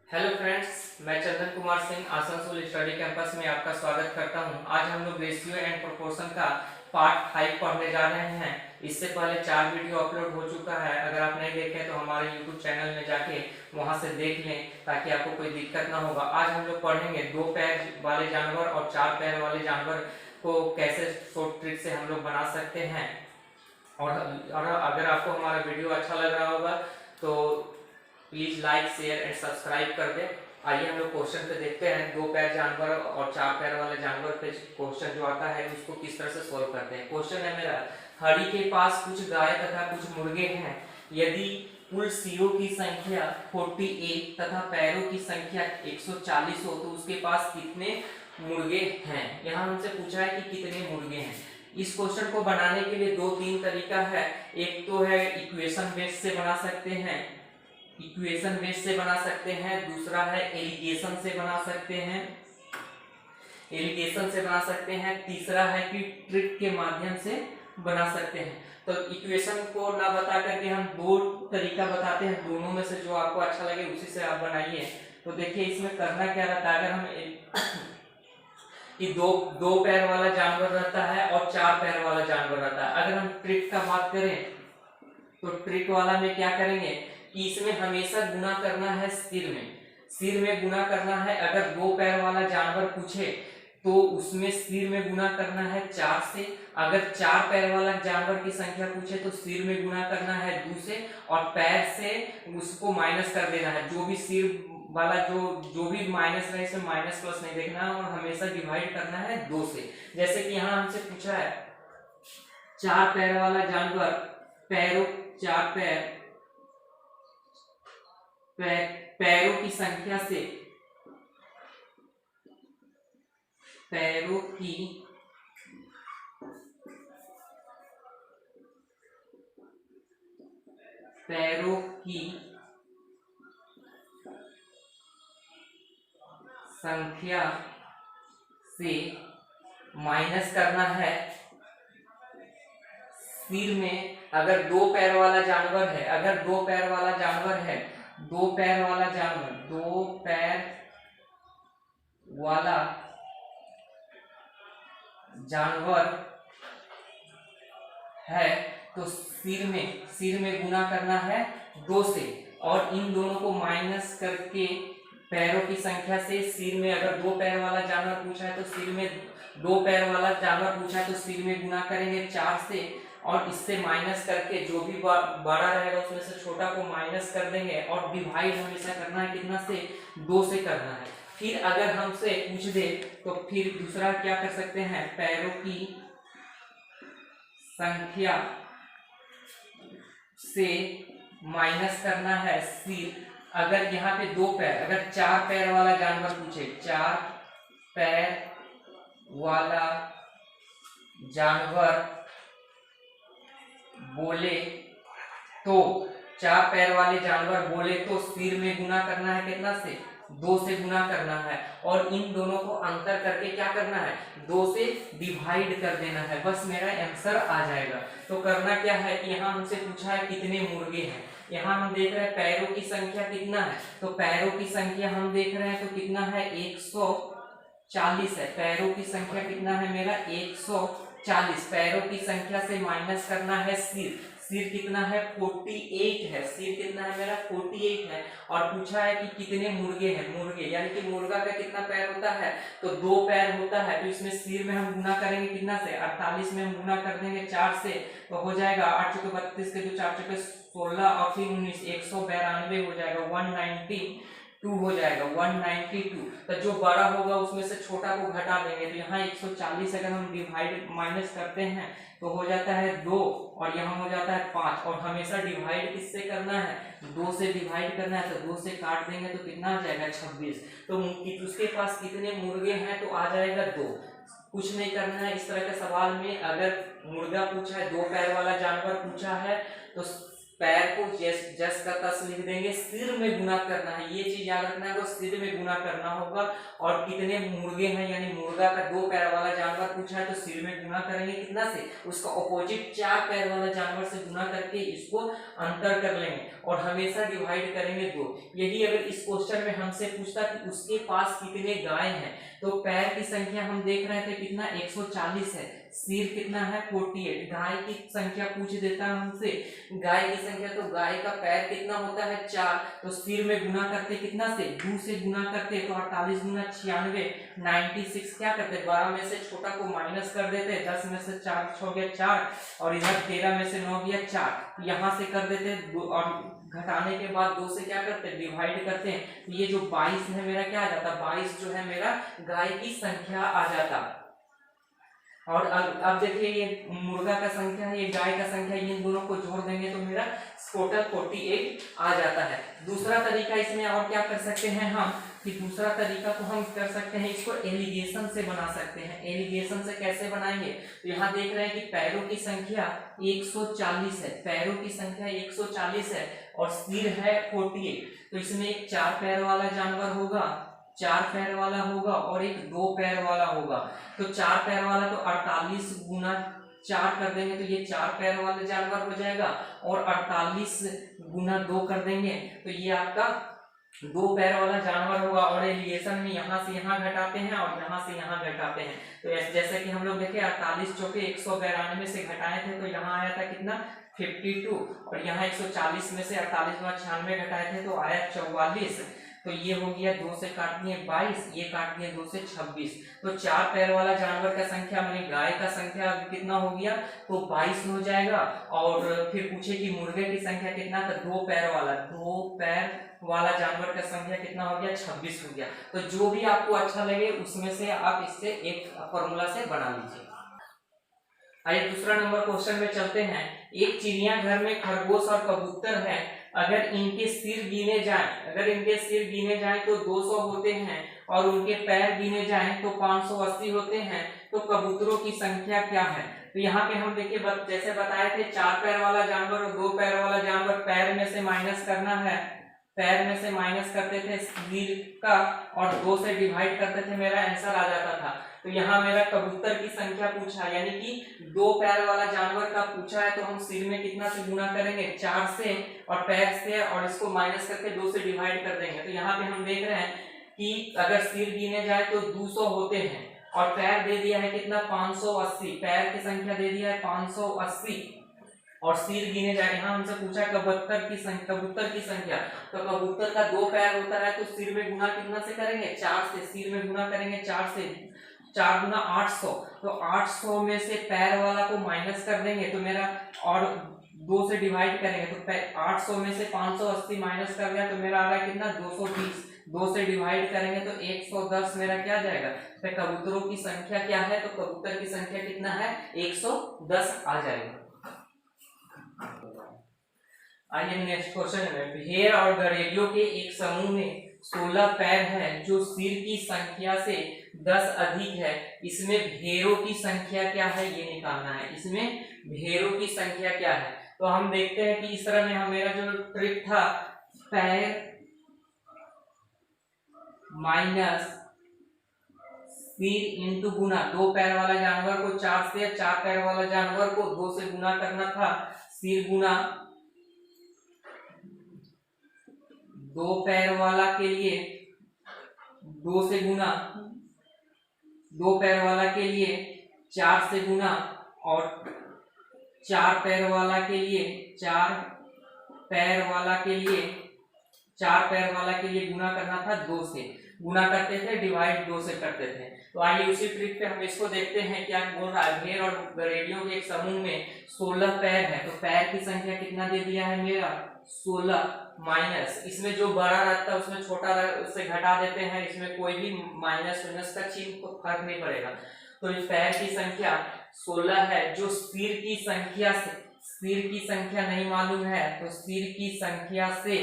Hello friends, मैं Chandan Kumar Singh Asansol study campus में आपका स्वागत करता हूं। आज हम लोग रेशियो एंड प्रोपोर्शन का पार्ट 5 पढ़ने जा रहे हैं। इससे पहले 4 वीडियो अपलोड हो चुका है। अगर आप नहीं देखे तो हमारे यूट्यूब चैनल में जाके वहां से देख लें ताकि आपको कोई दिक्कत ना होगा। आज हम लोग पढ़ेंगे 2 पैर वाले जानवर और 4 पैर वाले जानवर को कैसे शॉर्ट ट्रिक से हम लोग बना सकते हैं। और अगर आपको हमारा वीडियो अच्छा लग रहा होगा तो please like share and subscribe कर दे। आइए हम लोग क्वेश्चन पे देखते हैं। 2 पैर जानवर और 4 पैर वाले जानवर पे क्वेश्चन जो आता है उसको किस तरह से सोल्व करते हैं। क्वेश्चन है मेरा, हरी के पास कुछ गाय तथा कुछ मुर्गे हैं। यदि कुल सिरों की संख्या 48 तथा पैरों की संख्या 140 हो तो उसके पास कितने मुर्गे हैं। यहाँ हमसे पूछा है कि कितने मुर्गे हैं। इस क्वेश्चन को बनाने के लिए 2-3 तरीका है। एक तो है इक्वेशन बेस से बना सकते हैं, इक्वेशन बेस से बना सकते हैं। दूसरा है एलिगेशन से बना सकते हैं, एलिगेशन से बना सकते हैं। तीसरा है कि ट्रिक के माध्यम से बना सकते हैं। तो इक्वेशन को ना बता करके हम 2 तरीका बताते हैं, दोनों में से जो आपको अच्छा लगे उसी से आप बनाइए। तो देखिए इसमें करना क्या रहता है। अगर हम कि दो पैर वाला जानवर रहता है और 4 पैर वाला जानवर रहता है। अगर हम ट्रिक का बात करें तो ट्रिक वाला में क्या करेंगे कि इसमें हमेशा गुना करना है सिर में गुना करना है। अगर 2 पैर वाला जानवर पूछे तो उसमें सिर में गुना करना है 4 से। अगर 4 पैर वाला जानवर की संख्या पूछे तो सिर में गुना करना है 2 से, और पैर से उसको माइनस कर देना है। जो भी सिर वाला जो भी माइनस रहे इसमें माइनस प्लस नहीं देखना है, और हमेशा डिवाइड करना है 2 से। जैसे कि यहाँ हमसे पूछा है 4 पैर वाला जानवर, पैरों 4 पैरों की संख्या से पैरों की संख्या से माइनस करना है सिर में। अगर 2 पैर वाला जानवर है, अगर 2 पैर वाला जानवर है, 2 पैर वाला जानवर, 2 पैर वाला जानवर है तो सिर में गुना करना है 2 से, और इन दोनों को माइनस करके पैरों की संख्या से सिर में, अगर 2 पैर वाला जानवर पूछा है तो सिर में 2 पैर वाला जानवर पूछा है तो सिर में गुना करेंगे 4 से, और इससे माइनस करके जो भी बड़ा रहेगा उसमें से छोटा को माइनस कर देंगे, और डिवाइड हमेशा करना है कितना से, 2 से करना है। फिर अगर हमसे पूछ दे तो फिर दूसरा क्या कर सकते हैं, पैरों की संख्या से माइनस करना है सिर। अगर यहाँ पे 2 पैर, अगर 4 पैर वाला जानवर पूछे, 4 पैर वाला जानवर बोले तो 4 पैर वाले जानवर बोले तो सिर में गुना करना है कितना से, 2 से गुना करना है, और इन दोनों को अंतर करके क्या करना है, 2 से डिवाइड कर देना है। बस मेरा आंसर आ जाएगा। तो करना क्या है कि यहाँ हमसे पूछा है कितने मुर्गे हैं। यहाँ हम देख रहे हैं पैरों की संख्या कितना है, तो पैरों की संख्या हम देख रहे हैं तो कितना है, 140 है। पैरों की संख्या कितना है मेरा, 140। पैरों की संख्या से माइनस करना है सिर कितना है, 48 है। सिर कितना है मेरा, 48 है। और पूछा है कि कितने मुर्गे हैं, मुर्गे यानी कि मुर्गा का कितना पैर होता है, तो 2 पैर होता है। तो इसमें सिर में हम गुना करेंगे कितना से, 48 में हम गुना कर देंगे 4 से, तो हो जाएगा 8 चौके 32 के 2 4 चौके 16 और फिर 19, 192 हो जाएगा, 192 हो जाएगा, 192। तो जो बड़ा होगा उसमें से छोटा को घटा देंगे। तो यहाँ 140 अगर हम डिवाइड माइनस करते हैं तो हो जाता है 2, और यहाँ हो जाता है 5। और हमेशा डिवाइड किससे करना है, 2 से डिवाइड करना है। तो 2 से काट देंगे तो कितना आ जाएगा, 26। तो उसके पास कितने मुर्गे हैं, तो आ जाएगा 2। कुछ नहीं करना है इस तरह के सवाल में। अगर मुर्गा पूछा है, 2 पैर वाला जानवर पूछा है, तो पैर को जस का तस लिख देंगे, सिर में गुना करना है, ये चीज याद रखना है, तो सिर में गुना करना होगा। और कितने मुर्गे हैं, यानी मुर्गा का 2 पैर वाला जानवर पूछा है तो सिर में गुना करेंगे कितना से, उसका ऑपोजिट 4 पैर वाला जानवर से गुना करके इसको अंतर कर लेंगे और हमेशा डिवाइड करेंगे 2। यही अगर इस क्वेश्चन में हमसे पूछता कि उसके पास कितने गाय हैं, तो पैर की संख्या हम देख रहे थे कितना 140 है, सिर कितना है 48, गाय की संख्या पूछ देता है हमसे, गाय की संख्या, तो गाय का पैर कितना होता है 4, तो सिर में गुना करते कितना से 2 से गुना करते, तो 48 गुना 96, 96 क्या करते 12 में से छोटा को माइनस कर देते, 10 में से 4 हो गया 4 और इधर 13 में से 9 गया 4, यहाँ से कर देते और घटाने के बाद 2 से क्या करते हैं डिवाइड करते हैं, तो ये जो 22 है मेरा क्या आ जाता, 22 जो है मेरा गाय की संख्या आ जाता। और अब देखिए ये मुर्गा का संख्या है, ये गाय का संख्या, इन दोनों को जोड़ देंगे तो मेरा टोटल 48 आ जाता है। दूसरा तरीका इसमें और क्या कर सकते हैं हम, कि दूसरा तरीका को हम कर सकते हैं, इसको एलिगेशन से बना सकते हैं। एलिगेशन से कैसे बनाएंगे, तो यहाँ देख रहे हैं कि पैरों की संख्या 140 है, पैरों की संख्या 140 है और सिर है 48, तो इसमें एक 4 पैर वाला जानवर होगा, 4 पैर वाला होगा और एक 2 पैर वाला होगा। तो 4 पैर वाला तो 48 गुना 4 कर देंगे तो ये 4 पैर वाला जानवर हो जाएगा, और 48 गुना 2 कर देंगे तो ये आपका 2 पैर वाला जानवर होगा। और एलिगेशन में यहाँ से यहाँ घटाते हैं और यहाँ से यहाँ घटाते हैं, तो जैसे कि हम लोग देखे 48 चौके 192 से घटाए थे तो यहाँ आया था कितना 52, और यहाँ 140 में से 48 गुना 96 घटाए थे तो आया 44, तो ये हो गया 2 से काट दिए 22, ये काट दिए 2 से 26, तो 4 पैर वाला जानवर का संख्या माने गाय का संख्या कितना हो गया, तो 22 हो जाएगा। और फिर पूछे कि मुर्गे की संख्या कितना, तो 2 पैर वाला जानवर का संख्या कितना हो गया 26 हो गया। तो जो भी आपको अच्छा लगे उसमें से आप इससे एक फॉर्मूला से बना लीजिए। आइए दूसरा नंबर क्वेश्चन में चलते हैं। एक चिड़ियाघर में खरगोश और कबूतर है, अगर इनके सिर गिने जाएं तो 200 होते हैं और उनके पैर गिने जाएं तो 580 होते हैं, तो कबूतरों की संख्या क्या है। तो यहाँ पे हम देखिए जैसे बताए थे 4 पैर वाला जानवर और 2 पैर वाला जानवर, पैर में से माइनस करना है, पैर में से माइनस करते थे सिर का और 2 से डिवाइड करते थे, मेरा आंसर आ जाता था। तो यहाँ मेरा कबूतर की संख्या पूछा, यानी कि 2 पैर वाला जानवर का पूछा है, तो हम सिर में कितना से गुना करेंगे 4 से और पैर से, और इसको माइनस करके 2 से डिवाइड कर देंगे। तो यहाँ पे हम देख रहे हैं कि अगर सिर गिने जाए तो 200 होते हैं और पैर दे दिया है कितना 580, पैर की संख्या दे दिया है 580 और सिर गिने जाए, यहाँ हमसे पूछा कबूतर की संख्या, तो कबूतर का 2 पैर होता है तो सिर में गुना कितना से करेंगे 4 से, सिर में गुना करेंगे 4 से, 4 गुना 800, तो 800 में से पैर वाला को माइनस कर देंगे तो मेरा, और 2 से डिवाइड करेंगे तो 800 में से 580 माइनस कर दिया तो मेरा आ रहा है कितना 220, 2 से डिवाइड करेंगे तो 110 मेरा क्या जाएगा। तो कबूतरों की संख्या क्या है, तो कबूतर की संख्या कितना है 110 आ जाएगा। आइए नेक्स्ट क्वेश्चन में, भेड़ और गधेड़ियों के एक समूह में 16 पैर है जो सिर की संख्या से 10 अधिक है, इसमें भेड़ों की संख्या क्या है ये निकालना है। इसमें भेड़ों की संख्या क्या है, तो हम देखते हैं कि इस तरह में मेरा जो ट्रिक था, पैर माइनस सिर इंटू गुना, 2 पैर वाला जानवर को 4 से, 4 पैर वाला जानवर को 2 से गुना करना था, सिर गुना 2 पैर वाला के लिए 2 से गुना, 2 पैर वाला के लिए 4 से गुना, और 4 पैर वाला के लिए 4 पैर वाला के लिए गुना करना था 2 से, गुना करते थे डिवाइड 2 से करते थे। तो आइए उसी ट्रिक पे हम इसको देखते हैं क्या बोल रहा है। भेड़ और गधेड़ियों के एक समूह में 16 पैर है, तो पैर की संख्या कितना दे दिया है मेरा 16, माइनस इसमें जो बड़ा रहता है उसमें छोटा उससे घटा देते हैं, इसमें कोई भी माइनस का चिन्ह को फर्क नहीं पड़ेगा। तो इस पैर की संख्या 16 है, जो सिर की संख्या नहीं मालूम है, तो सिर की संख्या से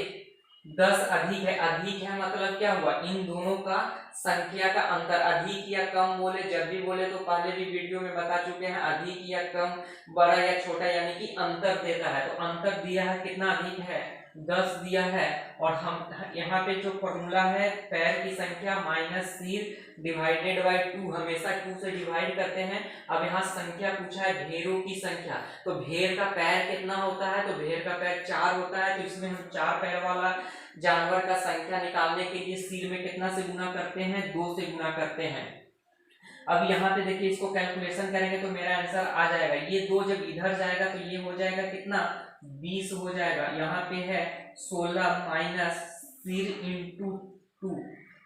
10 अधिक है मतलब क्या हुआ, इन दोनों का संख्या का अंतर, अधिक या कम बोले जब भी बोले तो पहले भी वीडियो में बता चुके हैं, अधिक या कम, बड़ा या छोटा, यानी कि अंतर देता है। तो अंतर दिया है कितना, अधिक है 10 दिया है, और हम यहाँ पे जो फॉर्मूला है पैर की संख्या माइनस सिर डिवाइडेड बाय 2, हमेशा 2 से डिवाइड करते हैं। अब यहाँ संख्या पूछा है भेड़ों की संख्या, तो भेड़ का पैर कितना होता है, तो भेड़ का पैर 4 होता है, तो इसमें हम 4 पैर वाला जानवर का संख्या निकालने के लिए सिर में कितना से गुना करते हैं, 2 से गुना करते हैं। अब यहाँ पे देखिए इसको कैलकुलेशन करेंगे तो मेरा आंसर आ जाएगा, ये 2 जब इधर जाएगा तो ये हो जाएगा कितना, 20 हो जाएगा। यहाँ पे है 16 माइनस सिर इंटू 2,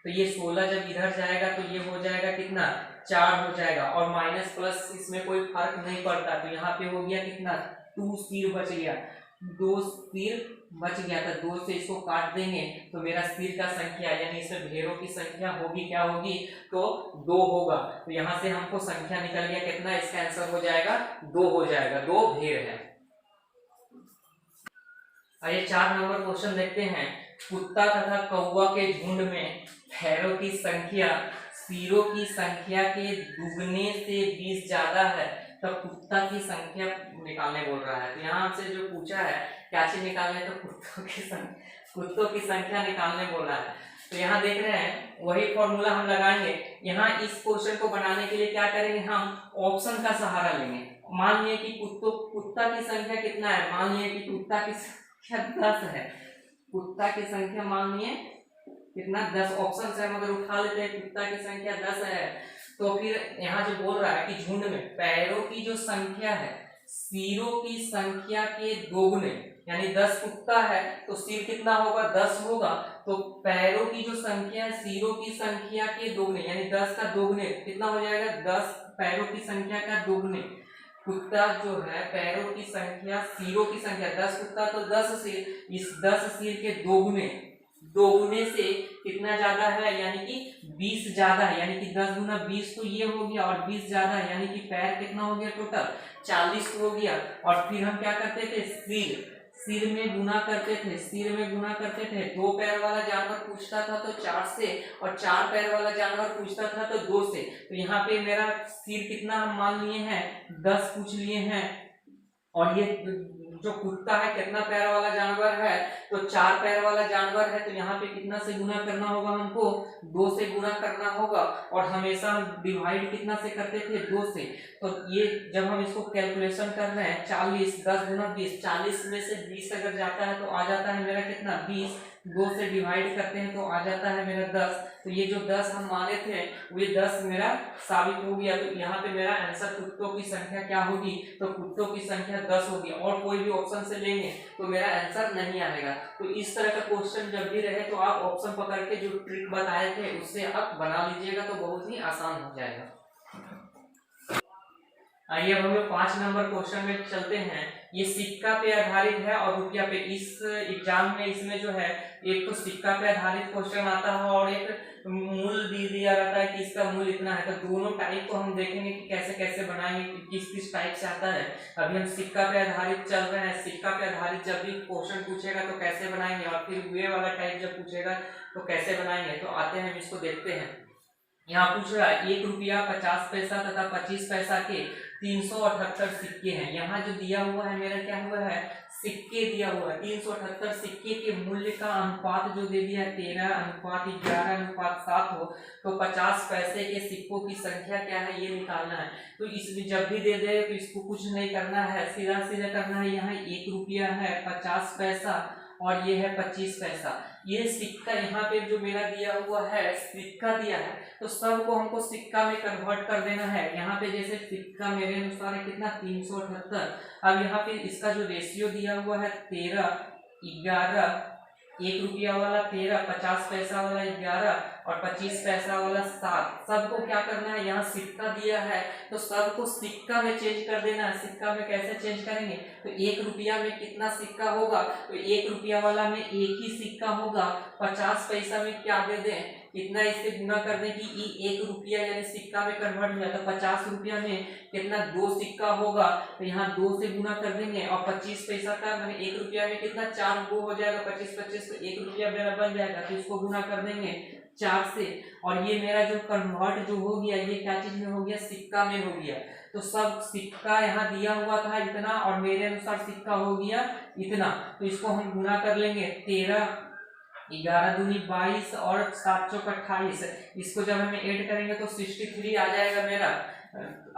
तो ये 16 जब इधर जाएगा तो ये हो जाएगा कितना, 4 हो जाएगा, और माइनस प्लस इसमें कोई फर्क नहीं पड़ता, तो यहाँ पे हो गया कितना, 2 सिर बच गया, 2 सिर बच गया, तो 2 से इसको काट देंगे तो मेरा सिर का संख्या यानी इसमें भेड़ों की संख्या होगी, क्या होगी, तो 2 होगा। तो यहाँ से हमको संख्या निकल गया कितना, इसका आंसर हो जाएगा 2 हो जाएगा, 2 भेड़ है। आइए 4 नंबर क्वेश्चन देखते हैं। कुत्ता तथा कौवा के झुंड में पैरों की संख्या सिरों की संख्या के दुगने से 20 ज्यादा है, तो कुत्ता की संख्या निकालने बोल रहा है। तो यहाँ हमसे जो पूछा है क्या चीज निकालने, तो कुत्तों की संख्या निकालने बोला है। तो यहाँ देख रहे हैं वही फॉर्मूला हम लगाएंगे। यहाँ इस क्वेश्चन को बनाने के लिए क्या करेंगे, हम ऑप्शन का सहारा लेंगे। मान लिए कि कुत्ता की संख्या कितना है, मान लिए कि कुत्ता की संख्या 10 है, कुत्ता की संख्या मान लिए कितना, 10, ऑप्शन से हम अगर उठा लेते हैं कुत्ता की संख्या 10 है, तो फिर यहाँ जो बोल रहा है कि झुंड में पैरों की जो संख्या है सिरों की संख्या के दोगुने, यानी 10 कुत्ता है तो सिर कितना होगा, 10 होगा, तो पैरों की जो संख्या है सिरों की संख्या के दोगुने, यानी 10 का दोगुने कितना हो जाएगा, 10 पैरों की संख्या का दोगुने। कुत्ता जो है पैरों की संख्या सिरों की संख्या 10 कुत्ता तो 10 सिर, इस 10 सिर के दोगुने से कितना ज्यादा है, यानी कि 20 ज्यादा है, यानी कि 10 गुना 20 तो ये हो गया, और 20 ज्यादा है यानी कि पैर कितना हो गया, टोटल 40 हो गया। और फिर हम क्या करते थे, सिर में गुना करते थे, सिर में गुना करते थे। 2 पैर वाला जानवर पूछता था तो 4 से, और 4 पैर वाला जानवर पूछता था तो 2 से। तो यहाँ पे मेरा सिर कितना हम मान लिए हैं, 10 पूछ लिए हैं, और ये जो कुत्ता है कितना पैर वाला जानवर है, तो 4 पैर वाला जानवर है, तो यहाँ पे कितना से गुना करना होगा, हमको 2 से गुना करना होगा, और हमेशा हम डिवाइड कितना से करते थे, 2 से। तो ये जब हम इसको कैलकुलेशन कर रहे हैं 40, 10 गुना 20, 40 में से 20 अगर जाता है तो आ जाता है मेरा कितना, 20, 2 से डिवाइड करते हैं तो आ जाता है मेरा 10। तो ये जो 10 हम माने थे वो 10 मेरा साबित हो गया। तो यहाँ पे मेरा आंसर कुत्तों की संख्या क्या होगी, तो कुत्तों की संख्या 10 होगी, और कोई भी ऑप्शन से लेंगे तो मेरा आंसर नहीं आएगा। तो इस तरह का क्वेश्चन जब भी रहे तो आप ऑप्शन पकड़ के जो ट्रिक बताए थे उससे आप बना लीजिएगा, तो बहुत ही आसान हो जाएगा। आइए अब हम 5 नंबर क्वेश्चन में चलते हैं। ये सिक्का पे आधारित है और रुपया पे। इस एग्जाम में इसमें जो है एक तो सिक्का पे आधारित क्वेश्चन आता है और एक मूल भी दिया रहता है कि इसका मूल इतना है। तो दोनों टाइप को हम देखेंगे कि कैसे कैसे बनाएंगे, किस किस टाइप से आता है। अभी हम सिक्का पे आधारित चल रहे हैं। सिक्का पे आधारित जब भी क्वेश्चन पूछेगा तो कैसे बनाएंगे, और फिर हुए वाला टाइप जब पूछेगा तो कैसे बनाएंगे। तो आते हैं हम इसको देखते हैं। यहाँ पूछ रहा है 1 रुपया 50 पैसा तथा 25 पैसा के 378 सिक्के हैं। यहाँ जो दिया हुआ है मेरा क्या हुआ है, सिक्के दिया हुआ है। 378 सिक्के के मूल्य का अनुपात जो दे दिया है 13:11:7 हो, तो 50 पैसे के सिक्कों की संख्या क्या है ये निकालना है। तो इसमें जब भी दे दे तो इसको कुछ नहीं करना है, सीधा सीधा करना है। यहाँ 1 रुपया है, 50 पैसा और ये है 25 पैसा। ये सिक्का यहाँ पे जो मेरा दिया हुआ है सिक्का दिया है, तो सबको हमको सिक्का में कन्वर्ट कर देना है। यहाँ पे जैसे सिक्का मेरे अनुसार है कितना 378। अब यहाँ पे इसका जो रेशियो दिया हुआ है 13:11, 1 रुपया वाला 13, 50 पैसा वाला 11 और 25 पैसा वाला 7। सबको क्या करना है, यहाँ सिक्का दिया है तो सबको सिक्का में चेंज कर देना है। सिक्का में कैसे चेंज करेंगे, तो 1 रुपया में कितना सिक्का होगा, तो 1 रुपया वाला में एक ही सिक्का होगा। 50 पैसा में क्या दे दें, कितना इससे गुना कर दें कि ये 1 रुपया यानी सिक्का में कन्वर्ट हो जाता है। 50 रुपया में कितना 2 सिक्का होगा, तो यहाँ 2 से गुना कर देंगे। और 25 पैसा का मैंने 1 रुपया में कितना 4 गो हो जाएगा, 25 25 तो 1 रुपया मेरा बन जाएगा, तो इसको गुना कर देंगे 4 से। और ये मेरा जो कन्वर्ट जो हो गया, ये क्या चीज में हो गया, सिक्का में हो गया। तो सब सिक्का यहाँ दिया हुआ था इतना, और मेरे अनुसार सिक्का हो गया इतना, तो इसको हम गुना कर लेंगे। 13 11 दूनी 22 और 7 चौक 28। इसको जब हम ऐड करेंगे तो 63 आ जाएगा मेरा।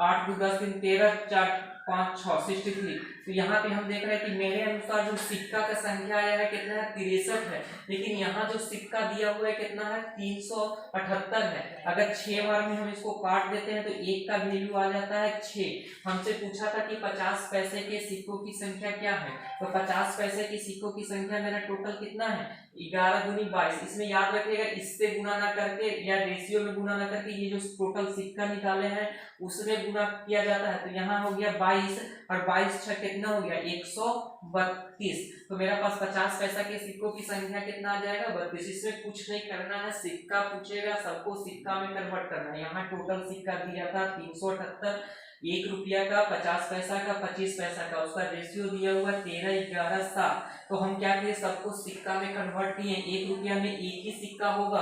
8 2 10 3 13 4 5 6 63। तो यहाँ पे हम देख रहे हैं कि मेरे अनुसार जो सिक्का का संख्या आया है कितना है, 63 है। लेकिन यहाँ जो सिक्का दिया हुआ है कितना है, 378 है। अगर 6 बार में हम इसको काट देते हैं तो 1 का वैल्यू आ जाता है 6। हमसे पूछा था कि 50 पैसे के सिक्कों की संख्या क्या है, तो 50 पैसे के सिक्कों की संख्या मेरा टोटल कितना है, 11 दूनी 22। इसमें याद रखिएगा, इससे गुना ना करके या रेशियो में गुना ना करके ये जो टोटल सिक्का निकाले हैं उसमें गुना किया जाता है। तो यहाँ हो गया 22 और 22 छह कितना हो गया, 132। तो मेरा पास 50 पैसा के सिक्कों की संख्या कितना आ जाएगा, 32। इसमें कुछ नहीं करना है, सिक्का पूछेगा सबको सिक्का में कन्वर्ट करना है। यहाँ टोटल सिक्का दिया था 378, 1 रुपया का, 50 पैसा का, 25 पैसा का, उसका रेशियो दिया हुआ 13 11 7। तो हम क्या किए, सबको सिक्का में कन्वर्ट किए। 1 रुपया में 1 ही सिक्का होगा,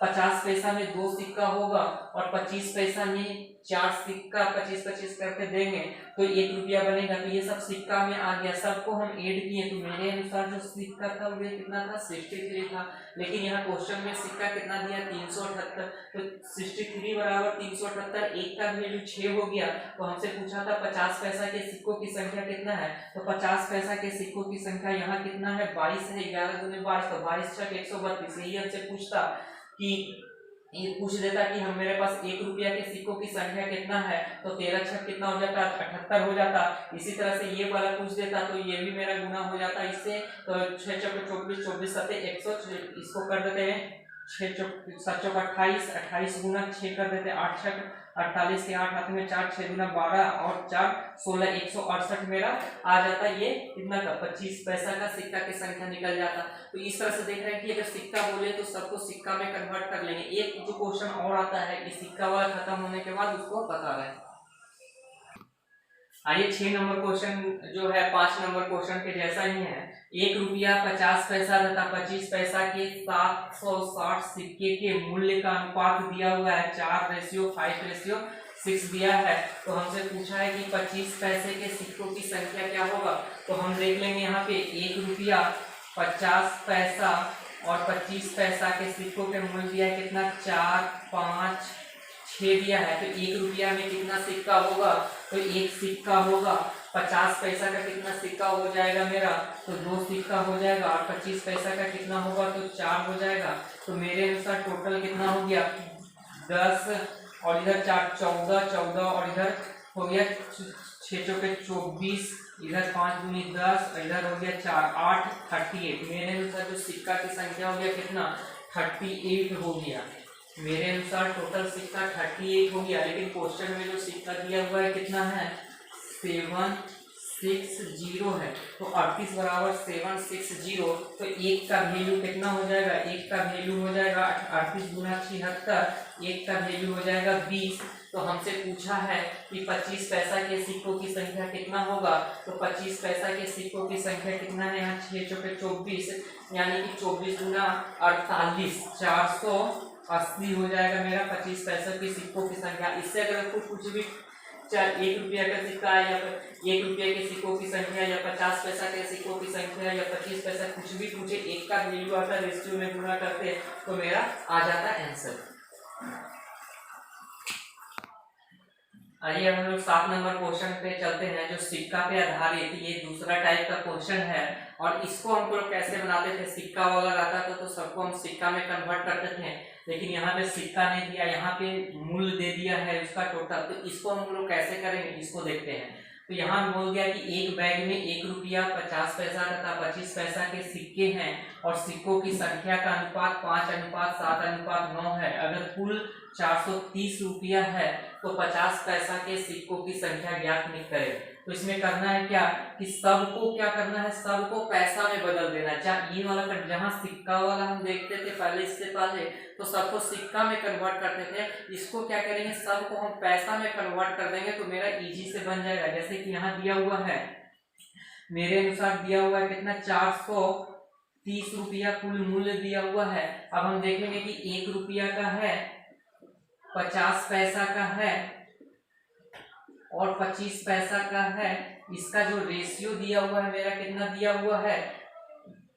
50 पैसा में 2 सिक्का होगा, और 25 पैसा में 4 सिक्का 25 25 करके देंगे तो 1 रुपया बनेगा। तो ये सब सिक्का में आ गया, सबको हम ऐड किए। तो मेरे अनुसार जो सिक्का था वो कितना था, 63 था। लेकिन यहाँ क्वेश्चन में सिक्का कितना दिया, 378। तो 63 बराबर 378, 1 का वैल्यू 6 हो गया। तो हमसे पूछा था 50 पैसा के सिक्कों की संख्या कितना है, तो 50 पैसा के सिक्कों की संख्या यहाँ कितना है, 22 है। 11 दूनी 22, तो 22 छह 132। यही हमसे पूछता कि ये पूछ देता कि हम मेरे पास 1 रुपया के सिक्कों की संख्या कितना है, तो 13 छह कितना हो जाता, 78 हो जाता। इसी तरह से ये वाला पूछ देता तो ये भी मेरा गुना हो जाता इससे। तो 6 चौक 24 24 7 100, इसको कर देते हैं 6 चौक 7 चौक 28, 28 गुना 6 कर देते हैं, 8 छह 48 के 8 हाथ में 4, 6 गुना 12 और 4 16, 168 मेरा आ जाता। ये कितना का, 25 पैसा का सिक्का की संख्या निकल जाता। तो इस तरह से देख रहे हैं कि अगर सिक्का बोले तो सबको सिक्का में कन्वर्ट कर लेंगे। एक जो क्वेश्चन और आता है कि सिक्का वाला खत्म होने के बाद उसको बता रहे हैं। आइए 6 नंबर क्वेश्चन जो है 5 नंबर क्वेश्चन के जैसा ही है। 1 रुपया 50 पैसा तथा 25 पैसा के 760 सिक्के के मूल्य का अनुपात दिया हुआ है 4:5:6 दिया है। तो हमसे पूछा है कि 25 पैसे के सिक्कों की संख्या क्या होगा। तो हम देख लेंगे यहाँ पे 1 रुपया 50 पैसा और 25 पैसा के सिक्कों के मूल्य दिया है कितना, 4 5 6 दिया है। तो 1 रुपया में कितना सिक्का होगा, तो 1 सिक्का होगा। 50 पैसा का कितना सिक्का हो जाएगा मेरा, तो 2 सिक्का हो जाएगा। और 25 पैसा का कितना होगा, तो 4 हो जाएगा। तो मेरे अनुसार टोटल कितना हो गया, 10 और इधर 4 14 14 और इधर हो गया 6 चौके 24, इधर 5 दूनी 10, इधर हो गया 4 8 38। मेरे अनुसार जो सिक्का की संख्या हो गया कितना, 38 हो गया। मेरे अनुसार टोटल सिक्का 38 हो गया। लेकिन क्वेश्चन में जो सिक्का दिया हुआ है कितना है, 760 है। तो 38 बराबर 760। तो 1 का वैल्यू कितना हो जाएगा, 1 का वैल्यू हो जाएगा 38 गुना 76, 1 का वैल्यू हो जाएगा 20। तो हमसे पूछा है कि 25 पैसा के सिक्कों की संख्या कितना होगा। तो 25 पैसा के सिक्कों की संख्या कितना है, यहाँ 6 चौके 24 यानी कि 24 गुना 48, 480 हो जाएगा मेरा 25 पैसा के सिक्कों की संख्या। इससे अगर कुछ भी 1 रुपया का सिक्का है या 1 रुपये के सिक्कों की संख्या या 50 पैसा के सिक्कों की संख्या या 25 पैसा कुछ भी पूछे, 1 का वैल्यू आता है, रेशियो में गुना करते तो मेरा आ जाता आंसर। आइए हम लोग 7 नंबर क्वेश्चन पे चलते हैं, जो सिक्का पे आधारित ये दूसरा टाइप का क्वेश्चन है। और इसको हम लोग कैसे बनाते थे, सिक्का वाला रहता था तो सबको हम सिक्का में कन्वर्ट करते थे। लेकिन यहाँ पे सिक्का नहीं दिया, यहाँ पे मूल्य दे दिया है उसका टोटल। तो इसको हम लोग कैसे करेंगे, इसको देखते हैं। तो यहाँ बोल गया कि एक बैग में 1 रुपया 50 पैसा तथा 25 पैसा के सिक्के हैं और सिक्कों की संख्या का अनुपात 5:7:9 है। अगर कुल 430 रुपया है तो 50 पैसा के सिक्कों की संख्या ज्ञात नहीं करें। तो इसमें करना है क्या कि सबको क्या करना है, सबको पैसा में बदल देना है। ये वाला जहाँ सिक्का वाला हम देखते थे पहले, इससे पहले तो सबको सिक्का में कन्वर्ट करते थे, इसको क्या करेंगे सबको हम पैसा में कन्वर्ट कर देंगे तो मेरा इजी से बन जाएगा। जैसे कि यहाँ दिया हुआ है, मेरे अनुसार दिया हुआ है कितना 430 रुपया कुल मूल्य दिया हुआ है। अब हम देखेंगे कि 1 रुपया का है, 50 पैसा का है और 25 पैसा का है। इसका जो रेशियो दिया हुआ है मेरा कितना दिया हुआ है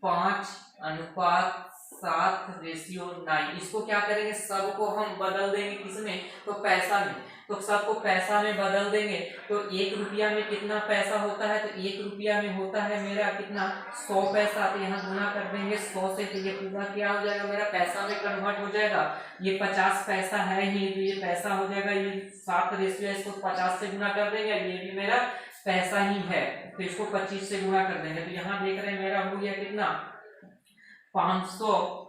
5:7:9। इसको क्या करेंगे सबको हम बदल देंगे किसमें, तो पैसा में। तो सबको पैसा में बदल देंगे तो 1 रुपया में कितना पैसा होता है, तो 1 रुपया में होता है मेरा कितना 100 पैसा। तो यहाँ गुना कर देंगे 100 से, तो ये पूरा क्या हो जाएगा मेरा पैसा में कन्वर्ट हो जाएगा। ये 50 पैसा है ही तो ये पैसा हो जाएगा, ये 7 रेशियो है, इसको 50 से गुना कर देंगे, ये भी मेरा पैसा ही है तो इसको 25 से गुना कर देंगे। तो यहाँ देख रहे हैं मेरा हो गया कितना 500,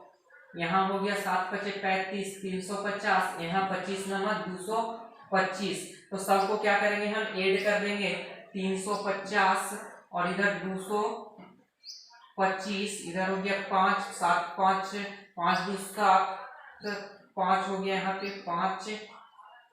यहाँ हो गया 7×5=35, 350, यहाँ 25 नंबर 225। तो सबको क्या करेंगे हम ऐड कर देंगे 350 और इधर 225, इधर हो गया 5, 7, 5, 5 2 7, 5 हो गया यहाँ पे 5,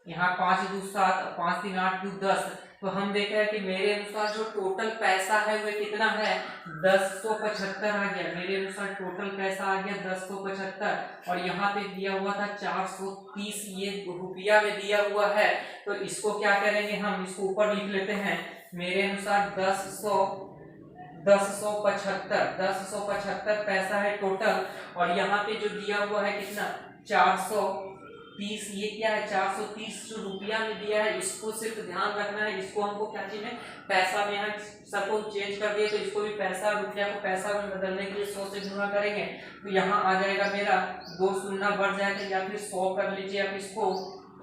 यहाँ 5 2 7, 5 3 8 2 10। तो हम देख रहे हैं कि मेरे अनुसार जो टोटल पैसा है वो कितना है 1075 आ गया। मेरे अनुसार टोटल पैसा आ गया 1075 और यहाँ पे दिया हुआ था 430, ये रुपया में दिया हुआ है। तो इसको क्या करेंगे हम इसको ऊपर लिख लेते हैं। मेरे अनुसार 1075 पैसा है टोटल और यहाँ पे जो दिया हुआ है कितना 430, ये क्या है 430 जो रुपया में दिया है, इसको सिर्फ ध्यान रखना है। इसको हमको क्या चीज में पैसा में, यहाँ सबको चेंज कर दिए तो इसको भी पैसा, रुपया को पैसा में बदलने के लिए 100 से गुना करेंगे तो यहाँ आ जाएगा मेरा 2 शून्य बढ़ जाएगा, या फिर 100 कर लीजिए, आप इसको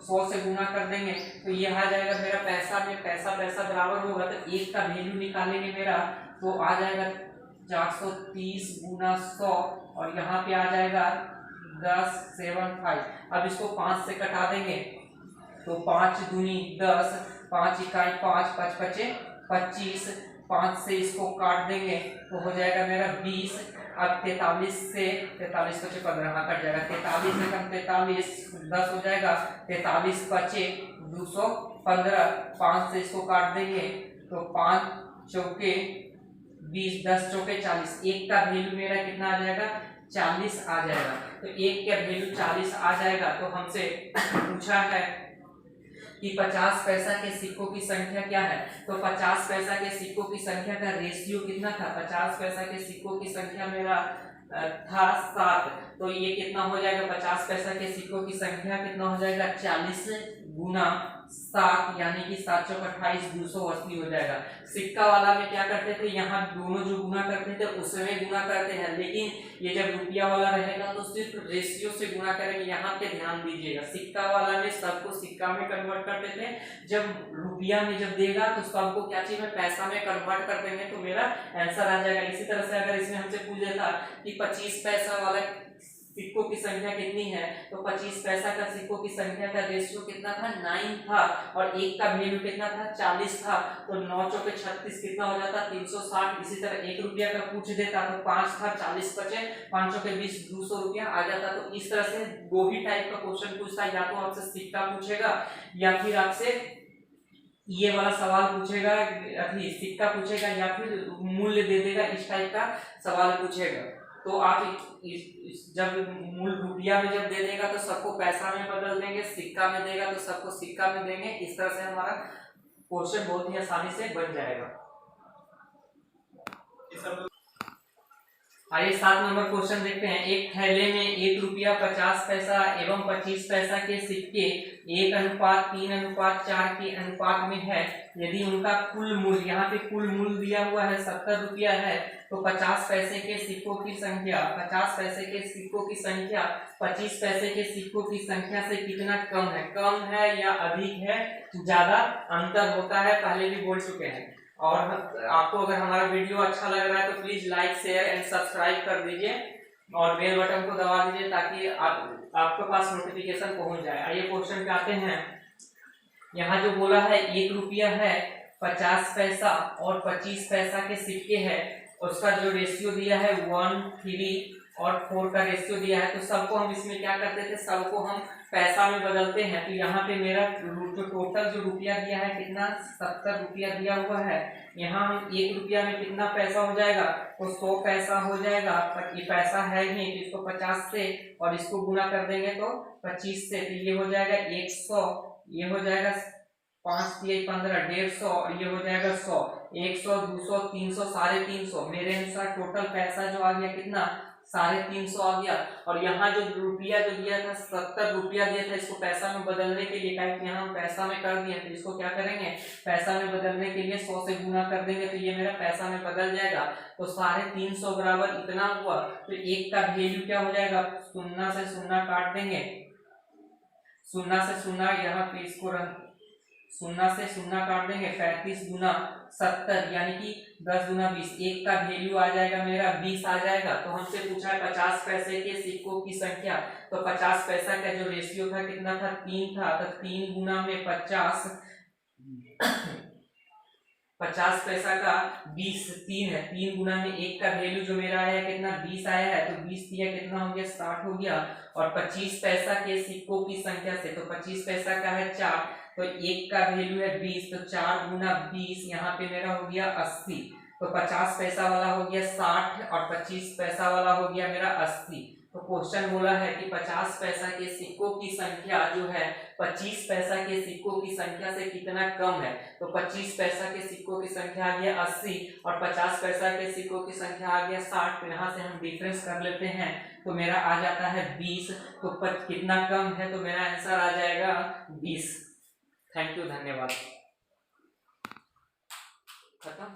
100 से गुना कर देंगे तो ये आ जाएगा मेरा पैसा में पैसा बराबर होगा। तो 1 का वैल्यू निकालेंगे मेरा तो आ जाएगा 430 गुना 100 और यहाँ पे आ जाएगा 1075। अब इसको 5 से कटा देंगे तो 5 दूनी 10, 5 इकाई 5, 5 पचे 25, 5 से इसको काट देंगे तो हो जाएगा मेरा 20। अब 43 से 43 पचे 15 कट जाएगा, 43 से कम 43 10 हो जाएगा, 43 पचे 215, 5 से इसको काट देंगे तो 5 चौके 20, 10 चौके 40, 1 का वैल्यू मेरा कितना आ जाएगा 40 आ जाएगा। तो 1 का वैल्यू 40 आ जाएगा। तो हमसे पूछा है कि 50 पैसा के सिक्कों की संख्या क्या है, तो 50 पैसा के सिक्कों की संख्या का रेशियो कितना था, 50 पैसा के सिक्कों की संख्या मेरा था 7। तो ये कितना हो जाएगा 50 पैसा के सिक्कों की संख्या कितना हो जाएगा 40 गुना 7 यानी कि 7 चौक 28, 280 हो जाएगा। सिक्का वाला में क्या करते थे, यहाँ दोनों जो गुना करते थे उसमें गुना करते हैं, लेकिन ये जब रुपया वाला रहेगा तो सिर्फ रेशियो से गुना करेंगे। यहाँ पे ध्यान दीजिएगा, सिक्का वाला में सबको सिक्का में कन्वर्ट करते थे, जब रुपया में जब देगा तो सबको क्या चीज में पैसा में कन्वर्ट कर देंगे तो मेरा आंसर आ जाएगा। इसी तरह से अगर इसमें हमसे पूछ देता कि 25 पैसा वाला सिक्कों की संख्या कितनी है, तो 25 पैसा का सिक्कों की संख्या का रेशियो कितना था 9 था और 1 का वैल्यू कितना था 40 था। तो 9 चौके 36 कितना हो जाता 360। इसी तरह 1 रुपया का पूछ देता तो 5 था, 40 बचे 5 चौके 20, 200 रुपया आ जाता। तो इस तरह से 2 ही टाइप का क्वेश्चन पूछता है, या तो आपसे सिक्का पूछेगा या फिर आपसे ये वाला सवाल पूछेगा, अभी सिक्का पूछेगा या फिर मूल्य दे देगा, इस टाइप का सवाल पूछेगा। तो आप जब मूल रुपया में जब दे देगा तो सबको पैसा में बदल देंगे, सिक्का में देगा तो सबको सिक्का में देंगे। इस तरह से हमारा क्वेश्चन बहुत ही आसानी से बन जाएगा। आइए 7 नंबर क्वेश्चन देखते हैं। एक थैले में 1 रुपया 50 पैसा एवं 25 पैसा के सिक्के 1:3:4 के अनुपात में है। यदि उनका कुल मूल्य, यहाँ पे कुल मूल्य दिया हुआ है 70 रुपया है, तो 50 पैसे के सिक्कों की संख्या 50 पैसे के सिक्कों की संख्या 25 पैसे के सिक्कों की संख्या से कितना कम है या अधिक है, ज्यादा अंतर होता है, पहले भी बोल चुके हैं। और आपको अगर हमारा वीडियो अच्छा लग रहा है तो please like share and subscribe कर दीजिए और बेल बटन को दबा दीजिए ताकि आपके पास नोटिफिकेशन पहुंच जाए। आइए क्वेश्चन पे आते हैं। यहाँ जो बोला है 1 रुपया है 50 पैसा और 25 पैसा के सिक्के हैं, उसका जो रेशियो दिया है 1, 3 और 4 का रेशियो दिया है, तो सबको हम इसमें क्या करते थे, सबको हम पैसा में बदलते हैं। तो यहाँ पे मेरा जो टोटल जो रुपया दिया है कितना, 70 रुपया दिया हुआ है। यहाँ हम 1 रुपया में कितना पैसा हो जाएगा, तो 100 पैसा हो जाएगा। पर ये पैसा है ही, तो इसको 50 से और इसको गुना कर देंगे तो 25 से, तो ये हो जाएगा 100, ये हो जाएगा 5 × 15 150 और ये हो जाएगा 100, 100 200 300 350। मेरे अनुसार टोटल पैसा जो आ गया कितना, 350 आ गया। और यहाँ जो रुपया जो दिया था 70 रुपया दिया था, इसको पैसा में बदलने के लिए यहाँ हम पैसा में कर दिए, तो इसको क्या करेंगे, पैसा में बदलने के लिए 100 से गुना कर देंगे, तो ये मेरा पैसा में बदल जाएगा। तो 350 बराबर इतना हुआ। तो 1 का वैल्यू क्या हो जाएगा, 0 से 0 काट देंगे, 0 से 0 यहाँ पे इसको 0 से 0 काट देंगे, 35 गुना 70 यानी कि 10 गुना 20। 1 का वैल्यू आ जाएगा मेरा 20 आ जाएगा। तो हमसे पूछा है 50 पैसे के सिक्कों की संख्या, तो 50 पैसा का जो रेशियो था कितना था, 3 था, तो 3 गुना में 50, 50 पैसा का 20 3 है, 3 गुना में 1 का वैल्यू जो मेरा आया कितना, 20 आया है, तो 20 दिया कितना हो गया, 60 हो गया। और 25 पैसा के सिक्कों की संख्या से, तो 25 पैसा का है 4, तो 1 का वैल्यू है 20, तो 4 गुना 20 यहाँ पे मेरा हो गया 80। तो 50 पैसा वाला हो गया 60 और 25 पैसा वाला हो गया मेरा 80। तो क्वेश्चन बोला है कि 50 पैसा के सिक्कों की संख्या जो है 25 पैसा के सिक्कों की संख्या से कितना कम है। तो 25 पैसा के सिक्कों की संख्या आ गया 80 और 50 पैसा के सिक्कों की संख्या आ गया 60। तो यहाँ से हम डिफरेंस कर लेते हैं, तो मेरा आ जाता है 20। तो कितना कम है, तो मेरा आंसर आ जाएगा 20। थैंक यू, धन्यवाद। खत्म।